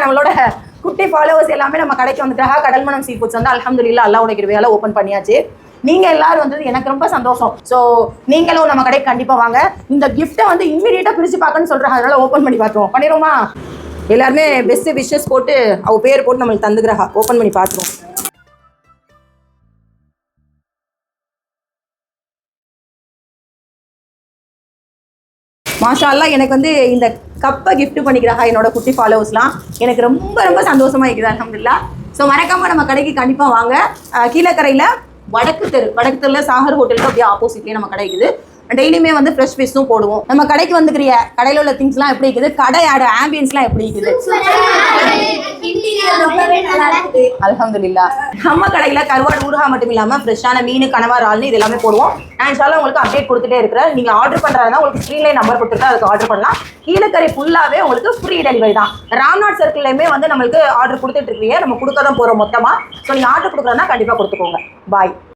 நம்மளோட குட்டி ஃபாலோவர்ஸ் எல்லாமே நம்ம கடைக்கு வந்துட்டாங்க. கடல்மனம் சீ ஃபுட்ஸ் வந்து அல்ஹம்துலில்லாஹ் அல்லாஹ்வுடைய கிருபையால ஓப்பன் பண்ணியாச்சு. நீங்க எல்லாரும் வந்து எனக்கு ரொம்ப சந்தோஷம். ஸோ நீங்களும் நம்ம கடைக்கு கண்டிப்பா வாங்க. இந்த கிஃப்ட்டை வந்து இம்மீடியட்டா பிரிச்சு பார்க்கணும்னு சொல்றாங்க, அதனால ஓப்பன் பண்ணி பார்த்துருவோம். பண்ணிடுவோமா? எல்லாருமே பெஸ்ட் விஷஸ் போட்டு அவ பேர் போட்டு நம்மளுக்கு தந்துக்கிறா. ஓப்பன் பண்ணி பார்த்துருவோம். மாஷா அல்லாஹ் எனக்கு வந்து இந்த கப்பை கிஃப்ட் பண்ணிக்கிறாங்க என்னோட குட்டி ஃபாலோவர்ஸ்லாம். எனக்கு ரொம்ப ரொம்ப சந்தோஷமா இருக்குது அல்ஹம்துலில்லாஹ். ஸோ மறக்காம நம்ம கடைக்கு கண்டிப்பா வாங்க. கீழக்கரையில் வடக்கு தெருவில் சாகர் ஹோட்டலுக்கு அப்படியே ஆப்போசிட்லேயே நம்ம கடை இருக்குது. டெய்லியுமே வந்து ஃப்ரெஷ் ஃபிஷ்ஷும் போடுவோம். நம்ம கடைக்கு வந்துக்கிறிய கடையில் உள்ள திங்ஸ்லாம் எப்படி இருக்குது, கடையோட ஆம்பியன்ஸ்லாம் எப்படி இருக்குது? அல்ஹம்துலில்லாஹ். நம்ம கடையில் கருவாடு ஊறுகாய் மட்டும் இல்லாமல் ஃப்ரெஷ்ஷான மீன், கனவா, இறால்னு இது எல்லாமே போடுவோம். நான் இன்ஷால்லா உங்களுக்கு அப்டேட் கொடுத்துட்டே இருக்கிறேன். நீங்கள் ஆர்டர் பண்ணுறதுனா உங்களுக்கு ஸ்க்ரீன்லேயே நம்பர் கொடுத்துருக்கா, அதுக்கு ஆர்டர் பண்ணலாம். கீழக்கரை ஃபுல்லாகவே உங்களுக்கு ஃப்ரீ டெலிவரி தான். ராம்நாத் சர்க்கிள்லையுமே வந்து நம்மளுக்கு ஆர்டர் கொடுத்துட்டு இருக்கீங்க, நம்ம கொடுக்க தான் போகிறோம் மொத்தமாக. ஸோ நீங்கள் ஆர்டர் கொடுக்குறதுனா கண்டிப்பாக கொடுத்துக்கோங்க. பாய்.